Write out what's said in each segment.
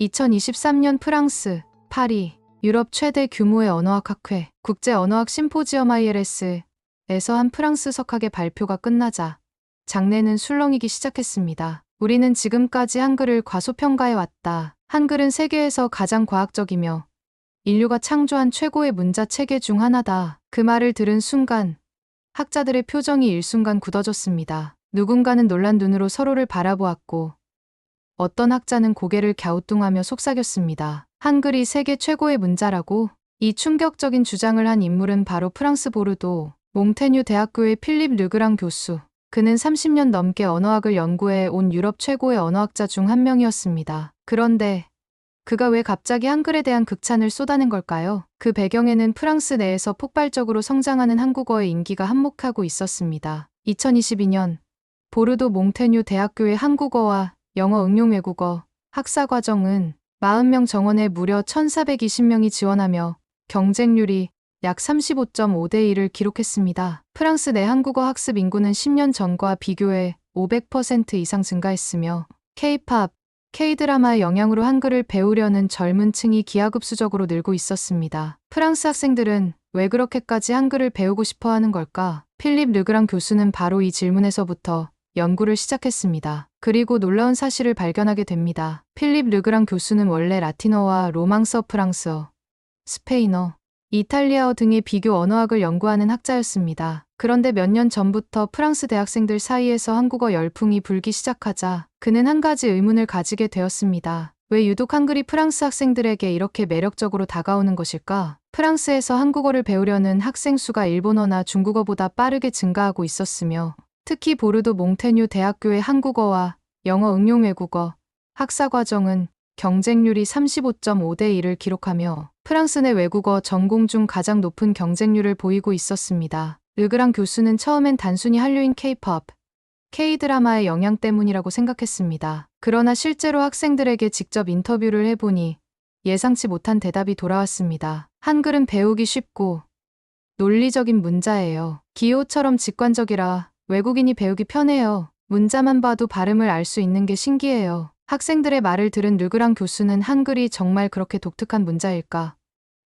2023년 프랑스, 파리, 유럽 최대 규모의 언어학 학회, 국제 언어학 심포지엄 ILS에서 한 프랑스 석학의 발표가 끝나자 장내는 술렁이기 시작했습니다. 우리는 지금까지 한글을 과소평가해왔다. 한글은 세계에서 가장 과학적이며 인류가 창조한 최고의 문자 체계 중 하나다. 그 말을 들은 순간 학자들의 표정이 일순간 굳어졌습니다. 누군가는 놀란 눈으로 서로를 바라보았고 어떤 학자는 고개를 갸우뚱하며 속삭였습니다. 한글이 세계 최고의 문자라고? 이 충격적인 주장을 한 인물은 바로 프랑스 보르도 몽테뉴 대학교의 필립 르그랑 교수. 그는 30년 넘게 언어학을 연구해 온 유럽 최고의 언어학자 중 한 명이었습니다. 그런데 그가 왜 갑자기 한글에 대한 극찬을 쏟아낸 걸까요? 그 배경에는 프랑스 내에서 폭발적으로 성장하는 한국어의 인기가 한몫하고 있었습니다. 2022년 보르도 몽테뉴 대학교의 한국어와 영어 응용 외국어 학사과정은 40명 정원에 무려 1,420명이 지원하며 경쟁률이 약 35.5대 1을 기록했습니다. 프랑스 내 한국어 학습 인구는 10년 전과 비교해 500% 이상 증가했으며 K-팝, K-드라마의 영향으로 한글을 배우려는 젊은 층이 기하급수적으로 늘고 있었습니다. 프랑스 학생들은 왜 그렇게까지 한글을 배우고 싶어 하는 걸까? 필립 르그랑 교수는 바로 이 질문에서부터 연구를 시작했습니다. 그리고 놀라운 사실을 발견하게 됩니다. 필립 르그랑 교수는 원래 라틴어와 로망서 프랑스어, 스페인어, 이탈리아어 등의 비교 언어학을 연구하는 학자였습니다. 그런데 몇 년 전부터 프랑스 대학생들 사이에서 한국어 열풍이 불기 시작하자 그는 한 가지 의문을 가지게 되었습니다. 왜 유독 한글이 프랑스 학생들에게 이렇게 매력적으로 다가오는 것일까? 프랑스에서 한국어를 배우려는 학생 수가 일본어나 중국어보다 빠르게 증가하고 있었으며 특히 보르도 몽테뉴 대학교의 한국어와 영어 응용 외국어 학사과정은 경쟁률이 35.5대 1을 기록하며 프랑스 내 외국어 전공 중 가장 높은 경쟁률을 보이고 있었습니다. 르그랑 교수는 처음엔 단순히 한류인 K-팝, K-드라마의 영향 때문이라고 생각했습니다. 그러나 실제로 학생들에게 직접 인터뷰를 해보니 예상치 못한 대답이 돌아왔습니다. 한글은 배우기 쉽고 논리적인 문자예요. 기호처럼 직관적이라 외국인이 배우기 편해요. 문자만 봐도 발음을 알 수 있는 게 신기해요. 학생들의 말을 들은 르그랑 교수는 한글이 정말 그렇게 독특한 문자일까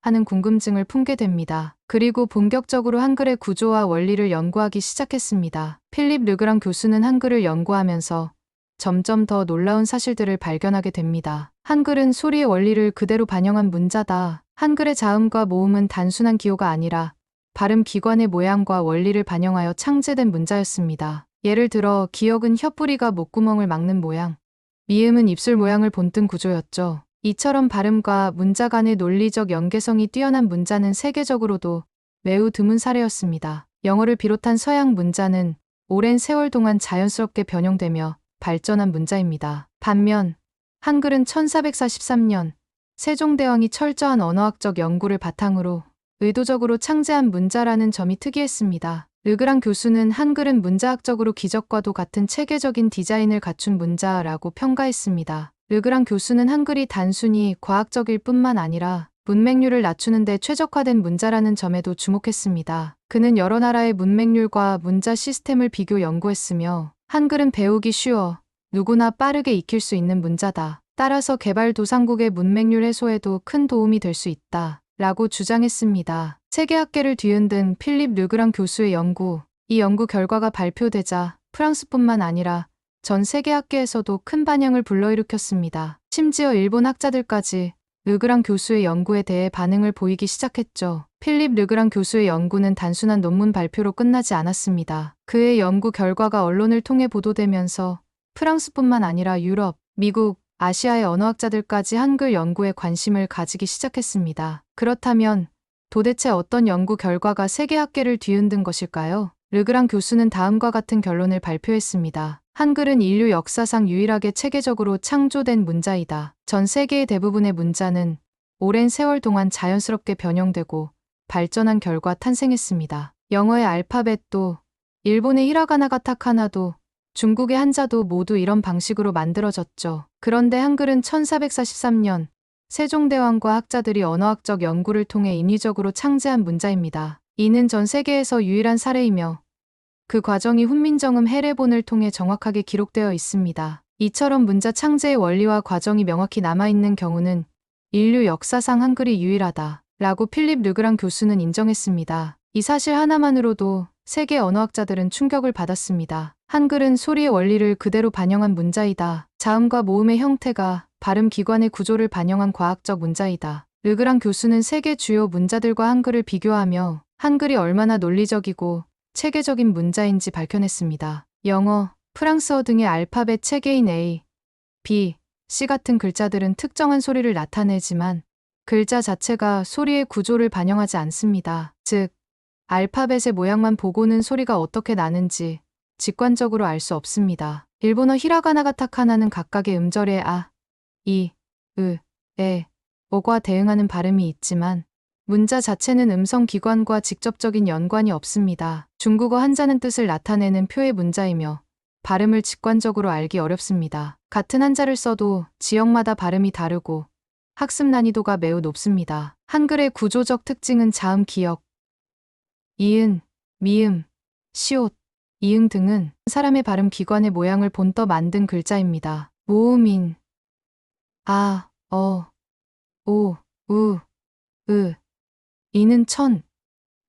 하는 궁금증을 품게 됩니다. 그리고 본격적으로 한글의 구조와 원리를 연구하기 시작했습니다. 필립 르그랑 교수는 한글을 연구하면서 점점 더 놀라운 사실들을 발견하게 됩니다. 한글은 소리의 원리를 그대로 반영한 문자다. 한글의 자음과 모음은 단순한 기호가 아니라 발음 기관의 모양과 원리를 반영하여 창제된 문자였습니다. 예를 들어 기역은 혀뿌리가 목구멍을 막는 모양, 미음은 입술 모양을 본뜬 구조였죠. 이처럼 발음과 문자 간의 논리적 연계성이 뛰어난 문자는 세계적으로도 매우 드문 사례였습니다. 영어를 비롯한 서양 문자는 오랜 세월 동안 자연스럽게 변형되며 발전한 문자입니다. 반면 한글은 1443년 세종대왕이 철저한 언어학적 연구를 바탕으로 의도적으로 창제한 문자라는 점이 특이했습니다. 르그랑 교수는 한글은 문자학적으로 기적과도 같은 체계적인 디자인을 갖춘 문자라고 평가했습니다. 르그랑 교수는 한글이 단순히 과학적일 뿐만 아니라 문맹률을 낮추는 데 최적화된 문자라는 점에도 주목했습니다. 그는 여러 나라의 문맹률과 문자 시스템을 비교 연구했으며 한글은 배우기 쉬워 누구나 빠르게 익힐 수 있는 문자다. 따라서 개발도상국의 문맹률 해소에도 큰 도움이 될 수 있다. 라고 주장했습니다. 세계학계를 뒤흔든 필립 르그랑 교수의 연구. 이 연구 결과가 발표되자 프랑스뿐만 아니라 전 세계학계에서도 큰 반향을 불러일으켰습니다. 심지어 일본 학자들까지 르그랑 교수의 연구에 대해 반응을 보이기 시작했죠. 필립 르그랑 교수의 연구는 단순한 논문 발표로 끝나지 않았습니다. 그의 연구 결과가 언론을 통해 보도되면서 프랑스뿐만 아니라 유럽, 미국, 아시아의 언어학자들까지 한글 연구에 관심을 가지기 시작했습니다. 그렇다면 도대체 어떤 연구 결과가 세계학계를 뒤흔든 것일까요? 르그랑 교수는 다음과 같은 결론을 발표했습니다. 한글은 인류 역사상 유일하게 체계적으로 창조된 문자이다. 전 세계의 대부분의 문자는 오랜 세월 동안 자연스럽게 변형되고 발전한 결과 탄생했습니다. 영어의 알파벳도, 일본의 히라가나 가타카나도, 중국의 한자도 모두 이런 방식으로 만들어졌죠. 그런데 한글은 1443년 세종대왕과 학자들이 언어학적 연구를 통해 인위적으로 창제한 문자입니다. 이는 전 세계에서 유일한 사례이며 그 과정이 훈민정음 해례본을 통해 정확하게 기록되어 있습니다. 이처럼 문자 창제의 원리와 과정이 명확히 남아있는 경우는 인류 역사상 한글이 유일하다 라고 필립 르그랑 교수는 인정했습니다. 이 사실 하나만으로도 세계 언어학자들은 충격을 받았습니다. 한글은 소리의 원리를 그대로 반영한 문자이다. 자음과 모음의 형태가 발음 기관의 구조를 반영한 과학적 문자이다. 르그랑 교수는 세계 주요 문자들과 한글을 비교하며 한글이 얼마나 논리적이고 체계적인 문자인지 밝혀냈습니다. 영어, 프랑스어 등의 알파벳 체계인 A, B, C 같은 글자들은 특정한 소리를 나타내지만 글자 자체가 소리의 구조를 반영하지 않습니다. 즉, 알파벳의 모양만 보고는 소리가 어떻게 나는지 직관적으로 알 수 없습니다. 일본어 히라가나 가타카나는 각각의 음절의 아, 이, 으, 에, 어과 대응하는 발음이 있지만 문자 자체는 음성 기관과 직접적인 연관이 없습니다. 중국어 한자는 뜻을 나타내는 표의 문자이며 발음을 직관적으로 알기 어렵습니다. 같은 한자를 써도 지역마다 발음이 다르고 학습 난이도가 매우 높습니다. 한글의 구조적 특징은 자음 기역, 이은, 미음, 시옷, 이응 등은 사람의 발음 기관의 모양을 본떠 만든 글자입니다. 모음인 아, 어, 오, 우, 으, 이는 천,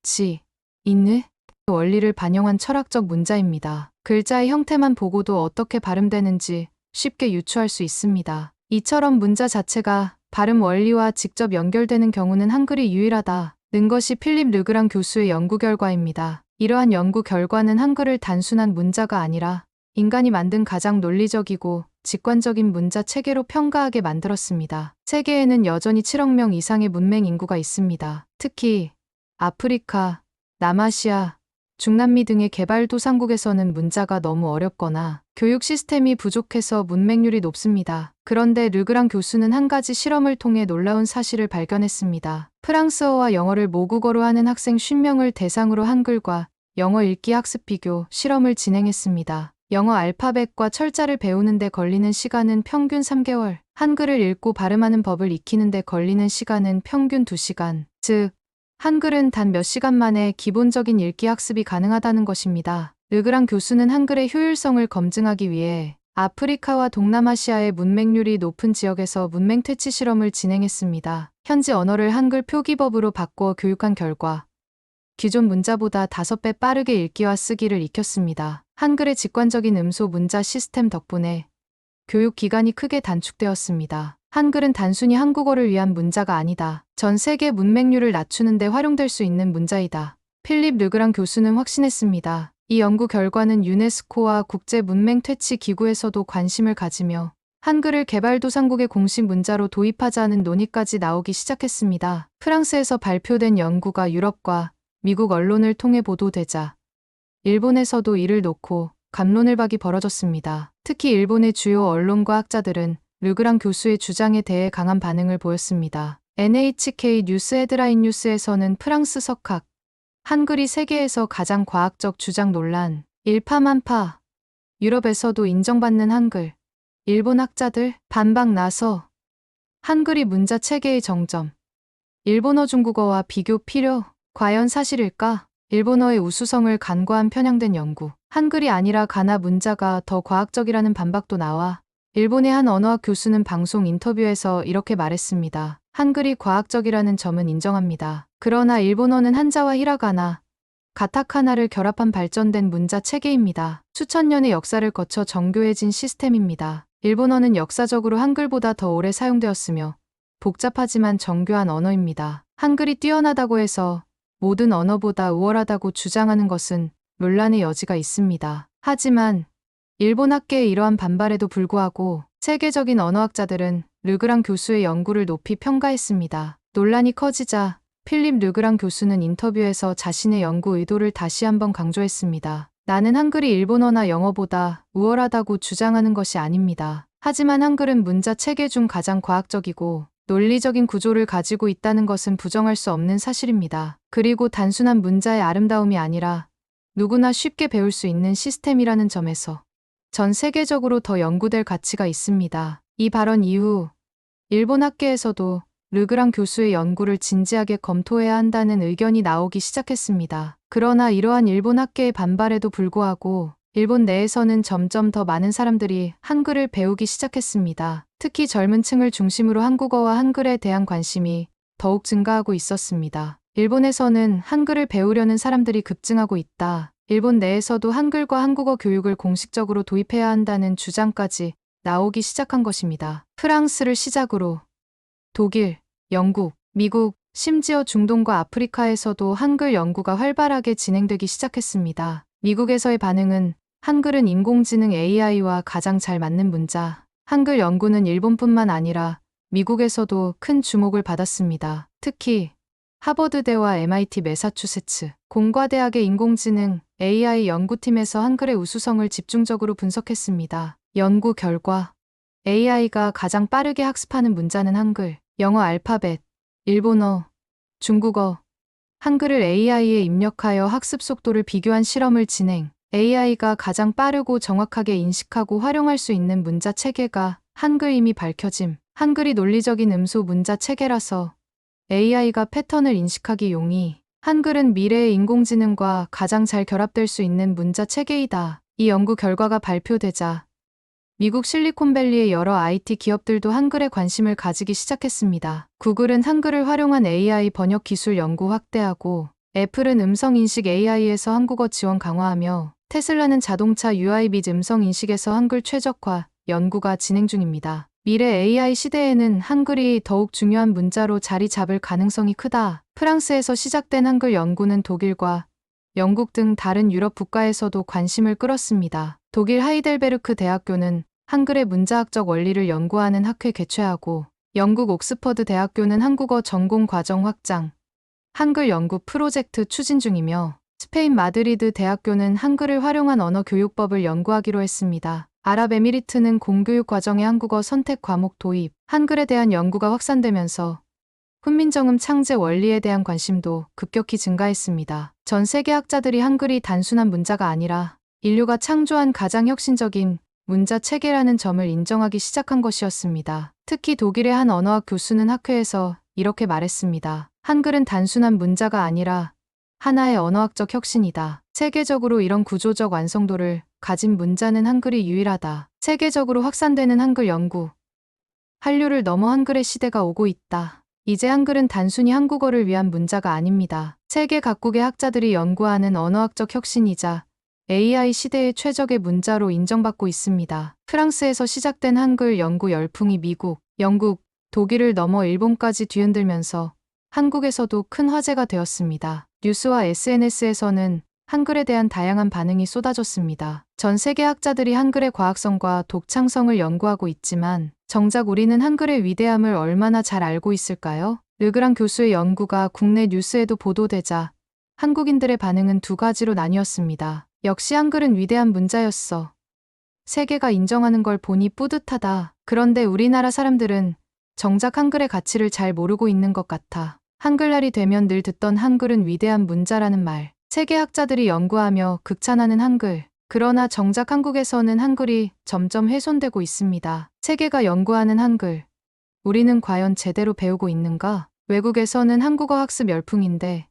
지, 인느 원리를 반영한 철학적 문자입니다. 글자의 형태만 보고도 어떻게 발음되는지 쉽게 유추할 수 있습니다. 이처럼 문자 자체가 발음 원리와 직접 연결되는 경우는 한글이 유일하다는 것이 필립 르그랑 교수의 연구 결과입니다. 이러한 연구 결과는 한글을 단순한 문자가 아니라 인간이 만든 가장 논리적이고 직관적인 문자 체계로 평가하게 만들었습니다. 세계에는 여전히 7억 명 이상의 문맹 인구가 있습니다. 특히 아프리카, 남아시아, 중남미 등의 개발도상국에서는 문자가 너무 어렵거나 교육 시스템이 부족해서 문맹률이 높습니다. 그런데 르그랑 교수는 한 가지 실험을 통해 놀라운 사실을 발견했습니다. 프랑스어와 영어를 모국어로 하는 학생 50명을 대상으로 한글과 영어 읽기 학습 비교 실험을 진행했습니다. 영어 알파벳과 철자를 배우는 데 걸리는 시간은 평균 3개월, 한글을 읽고 발음하는 법을 익히는 데 걸리는 시간은 평균 2시간, 즉 한글은 단 몇 시간 만에 기본적인 읽기 학습이 가능하다는 것입니다. 르그랑 교수는 한글의 효율성을 검증하기 위해 아프리카와 동남아시아의 문맹률이 높은 지역에서 문맹 퇴치 실험을 진행했습니다. 현지 언어를 한글 표기법으로 바꾸어 교육한 결과 기존 문자보다 5배 빠르게 읽기와 쓰기를 익혔습니다. 한글의 직관적인 음소 문자 시스템 덕분에 교육 기간이 크게 단축되었습니다. 한글은 단순히 한국어를 위한 문자가 아니다. 전 세계 문맹률을 낮추는 데 활용될 수 있는 문자이다. 필립 르그랑 교수는 확신했습니다. 이 연구 결과는 유네스코와 국제 문맹 퇴치 기구에서도 관심을 가지며 한글을 개발도상국의 공식 문자로 도입하자는 논의까지 나오기 시작했습니다. 프랑스에서 발표된 연구가 유럽과 미국 언론을 통해 보도되자 일본에서도 이를 놓고 갑론을박이 벌어졌습니다. 특히 일본의 주요 언론과 학자들은 르그랑 교수의 주장에 대해 강한 반응을 보였습니다. NHK 뉴스 헤드라인 뉴스에서는 프랑스 석학, 한글이 세계에서 가장 과학적 주장 논란, 일파만파, 유럽에서도 인정받는 한글, 일본 학자들 반박 나서 한글이 문자 체계의 정점, 일본어 중국어와 비교 필요, 과연 사실일까? 일본어의 우수성을 간과한 편향된 연구, 한글이 아니라 가나 문자가 더 과학적이라는 반박도 나와 일본의 한 언어학 교수는 방송 인터뷰에서 이렇게 말했습니다. 한글이 과학적이라는 점은 인정합니다. 그러나 일본어는 한자와 히라가나, 가타카나를 결합한 발전된 문자 체계입니다. 수천 년의 역사를 거쳐 정교해진 시스템입니다. 일본어는 역사적으로 한글보다 더 오래 사용되었으며 복잡하지만 정교한 언어입니다. 한글이 뛰어나다고 해서 모든 언어보다 우월하다고 주장하는 것은 논란의 여지가 있습니다. 하지만 일본 학계의 이러한 반발에도 불구하고 세계적인 언어학자들은 르그랑 교수의 연구를 높이 평가했습니다. 논란이 커지자 필립 르그랑 교수는 인터뷰에서 자신의 연구 의도를 다시 한번 강조했습니다. 나는 한글이 일본어나 영어보다 우월하다고 주장하는 것이 아닙니다. 하지만 한글은 문자 체계 중 가장 과학적이고 논리적인 구조를 가지고 있다는 것은 부정할 수 없는 사실입니다. 그리고 단순한 문자의 아름다움이 아니라 누구나 쉽게 배울 수 있는 시스템이라는 점에서 전 세계적으로 더 연구될 가치가 있습니다. 이 발언 이후 일본 학계에서도 르그랑 교수의 연구를 진지하게 검토해야 한다는 의견이 나오기 시작했습니다. 그러나 이러한 일본 학계의 반발에도 불구하고 일본 내에서는 점점 더 많은 사람들이 한글을 배우기 시작했습니다. 특히 젊은 층을 중심으로 한국어와 한글에 대한 관심이 더욱 증가하고 있었습니다. 일본에서는 한글을 배우려는 사람들이 급증하고 있다. 일본 내에서도 한글과 한국어 교육을 공식적으로 도입해야 한다는 주장까지 나오기 시작한 것입니다. 프랑스를 시작으로 독일, 영국, 미국, 심지어 중동과 아프리카에서도 한글 연구가 활발하게 진행되기 시작했습니다. 미국에서의 반응은 한글은 인공지능 AI와 가장 잘 맞는 문자. 한글 연구는 일본뿐만 아니라 미국에서도 큰 주목을 받았습니다. 특히 하버드대와 MIT 매사추세츠 공과대학의 인공지능 AI 연구팀에서 한글의 우수성을 집중적으로 분석했습니다. 연구 결과 AI가 가장 빠르게 학습하는 문자는 한글, 영어 알파벳, 일본어, 중국어, 한글을 AI에 입력하여 학습 속도를 비교한 실험을 진행. AI가 가장 빠르고 정확하게 인식하고 활용할 수 있는 문자 체계가 한글임이 밝혀짐. 한글이 논리적인 음소 문자 체계라서 AI가 패턴을 인식하기 용이. 한글은 미래의 인공지능과 가장 잘 결합될 수 있는 문자 체계이다. 이 연구 결과가 발표되자 미국 실리콘밸리의 여러 IT 기업들도 한글에 관심을 가지기 시작했습니다. 구글은 한글을 활용한 AI 번역 기술 연구 확대하고, 애플은 음성인식 AI에서 한국어 지원 강화하며, 테슬라는 자동차 UI 및 음성인식에서 한글 최적화 연구가 진행 중입니다. 미래 AI 시대에는 한글이 더욱 중요한 문자로 자리 잡을 가능성이 크다. 프랑스에서 시작된 한글 연구는 독일과 영국 등 다른 유럽 국가에서도 관심을 끌었습니다. 독일 하이델베르크 대학교는 한글의 문자학적 원리를 연구하는 학회 개최하고, 영국 옥스퍼드 대학교는 한국어 전공 과정 확장, 한글 연구 프로젝트 추진 중이며, 스페인 마드리드 대학교는 한글을 활용한 언어 교육법을 연구하기로 했습니다. 아랍에미리트는 공교육 과정의 한국어 선택 과목 도입, 한글에 대한 연구가 확산되면서 훈민정음 창제 원리에 대한 관심도 급격히 증가했습니다. 전 세계 학자들이 한글이 단순한 문자가 아니라 인류가 창조한 가장 혁신적인 문자 체계라는 점을 인정하기 시작한 것이었습니다. 특히 독일의 한 언어학 교수는 학회에서 이렇게 말했습니다. 한글은 단순한 문자가 아니라 하나의 언어학적 혁신이다. 세계적으로 이런 구조적 완성도를 가진 문자는 한글이 유일하다. 세계적으로 확산되는 한글 연구. 한류를 넘어 한글의 시대가 오고 있다. 이제 한글은 단순히 한국어를 위한 문자가 아닙니다. 세계 각국의 학자들이 연구하는 언어학적 혁신이자 AI 시대의 최적의 문자로 인정받고 있습니다. 프랑스에서 시작된 한글 연구 열풍이 미국, 영국, 독일을 넘어 일본까지 뒤흔들면서 한국에서도 큰 화제가 되었습니다. 뉴스와 SNS에서는 한글에 대한 다양한 반응이 쏟아졌습니다. 전 세계 학자들이 한글의 과학성과 독창성을 연구하고 있지만 정작 우리는 한글의 위대함을 얼마나 잘 알고 있을까요? 르그랑 교수의 연구가 국내 뉴스에도 보도되자 한국인들의 반응은 두 가지로 나뉘었습니다. 역시 한글은 위대한 문자였어. 세계가 인정하는 걸 보니 뿌듯하다. 그런데 우리나라 사람들은 정작 한글의 가치를 잘 모르고 있는 것 같아. 한글날이 되면 늘 듣던 한글은 위대한 문자라는 말. 세계 학자들이 연구하며 극찬하는 한글. 그러나 정작 한국에서는 한글이 점점 훼손되고 있습니다. 세계가 연구하는 한글. 우리는 과연 제대로 배우고 있는가? 외국에서는 한국어 학습 열풍인데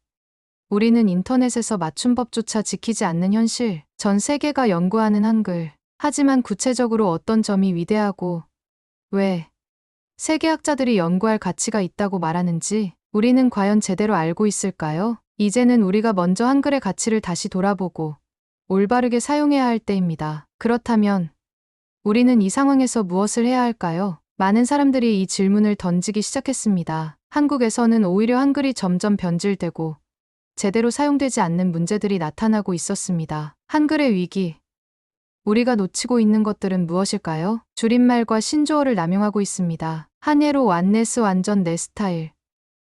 우리는 인터넷에서 맞춤법조차 지키지 않는 현실. 전 세계가 연구하는 한글. 하지만 구체적으로 어떤 점이 위대하고 왜 세계 학자들이 연구할 가치가 있다고 말하는지 우리는 과연 제대로 알고 있을까요? 이제는 우리가 먼저 한글의 가치를 다시 돌아보고 올바르게 사용해야 할 때입니다. 그렇다면 우리는 이 상황에서 무엇을 해야 할까요? 많은 사람들이 이 질문을 던지기 시작했습니다. 한국에서는 오히려 한글이 점점 변질되고 제대로 사용되지 않는 문제들이 나타나고 있었습니다. 한글의 위기. 우리가 놓치고 있는 것들은 무엇일까요? 줄임말과 신조어를 남용하고 있습니다. 한예로 완네스 완전 내 스타일,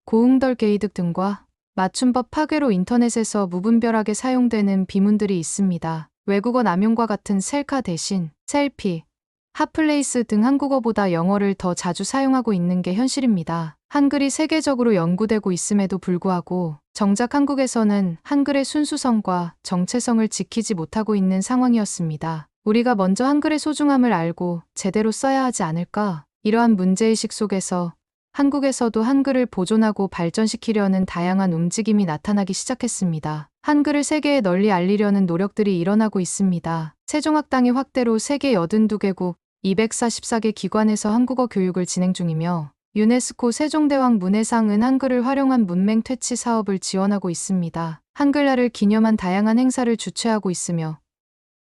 고흥덜 게이득 등과 맞춤법 파괴로 인터넷에서 무분별하게 사용되는 비문들이 있습니다. 외국어 남용과 같은 셀카 대신 셀피, 핫플레이스 등 한국어보다 영어를 더 자주 사용하고 있는 게 현실입니다. 한글이 세계적으로 연구되고 있음에도 불구하고 정작 한국에서는 한글의 순수성과 정체성을 지키지 못하고 있는 상황이었습니다. 우리가 먼저 한글의 소중함을 알고 제대로 써야 하지 않을까? 이러한 문제의식 속에서 한국에서도 한글을 보존하고 발전시키려는 다양한 움직임이 나타나기 시작했습니다. 한글을 세계에 널리 알리려는 노력들이 일어나고 있습니다. 세종학당이 확대로 세계 82개국 244개 기관에서 한국어 교육을 진행 중이며 유네스코 세종대왕 문해상은 한글을 활용한 문맹 퇴치 사업을 지원하고 있습니다. 한글날을 기념한 다양한 행사를 주최하고 있으며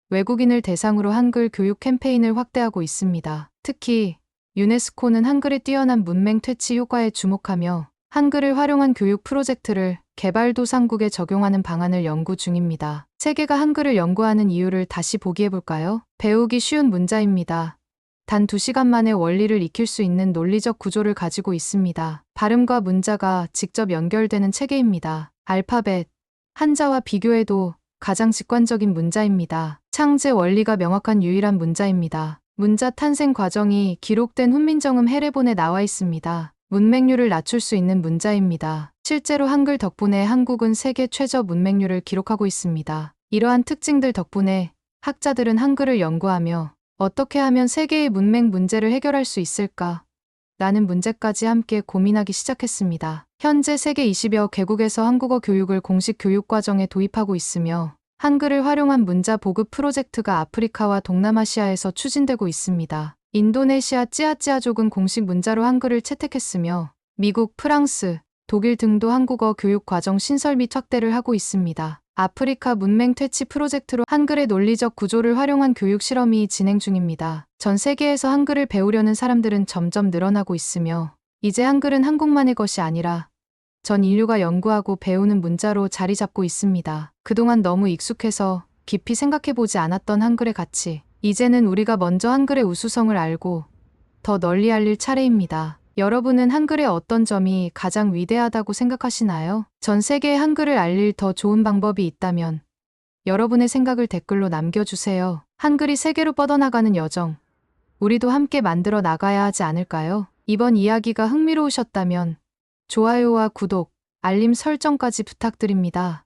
외국인을 대상으로 한글 교육 캠페인을 확대하고 있습니다. 특히 유네스코는 한글의 뛰어난 문맹 퇴치 효과에 주목하며 한글을 활용한 교육 프로젝트를 개발도상국에 적용하는 방안을 연구 중입니다. 세계가 한글을 연구하는 이유를 다시 보기해볼까요? 배우기 쉬운 문자입니다. 단 2시간 만에 원리를 익힐 수 있는 논리적 구조를 가지고 있습니다. 발음과 문자가 직접 연결되는 체계입니다. 알파벳, 한자와 비교해도 가장 직관적인 문자입니다. 창제 원리가 명확한 유일한 문자입니다. 문자 탄생 과정이 기록된 훈민정음 해례본에 나와 있습니다. 문맹률을 낮출 수 있는 문자입니다. 실제로 한글 덕분에 한국은 세계 최저 문맹률을 기록하고 있습니다. 이러한 특징들 덕분에 학자들은 한글을 연구하며 어떻게 하면 세계의 문맹 문제를 해결할 수 있을까? 라는 문제까지 함께 고민하기 시작했습니다. 현재 세계 20여 개국에서 한국어 교육을 공식 교육과정에 도입하고 있으며 한글을 활용한 문자 보급 프로젝트가 아프리카와 동남아시아에서 추진되고 있습니다. 인도네시아 찌아찌아족은 공식 문자로 한글을 채택했으며 미국, 프랑스, 독일 등도 한국어 교육 과정 신설 및 확대를 하고 있습니다. 아프리카 문맹 퇴치 프로젝트로 한글의 논리적 구조를 활용한 교육 실험이 진행 중입니다. 전 세계에서 한글을 배우려는 사람들은 점점 늘어나고 있으며 이제 한글은 한국만의 것이 아니라 전 인류가 연구하고 배우는 문자로 자리 잡고 있습니다. 그동안 너무 익숙해서 깊이 생각해보지 않았던 한글의 가치. 이제는 우리가 먼저 한글의 우수성을 알고 더 널리 알릴 차례입니다. 여러분은 한글의 어떤 점이 가장 위대하다고 생각하시나요? 전 세계에 한글을 알릴 더 좋은 방법이 있다면 여러분의 생각을 댓글로 남겨주세요. 한글이 세계로 뻗어나가는 여정. 우리도 함께 만들어 나가야 하지 않을까요? 이번 이야기가 흥미로우셨다면 좋아요와 구독, 알림 설정까지 부탁드립니다.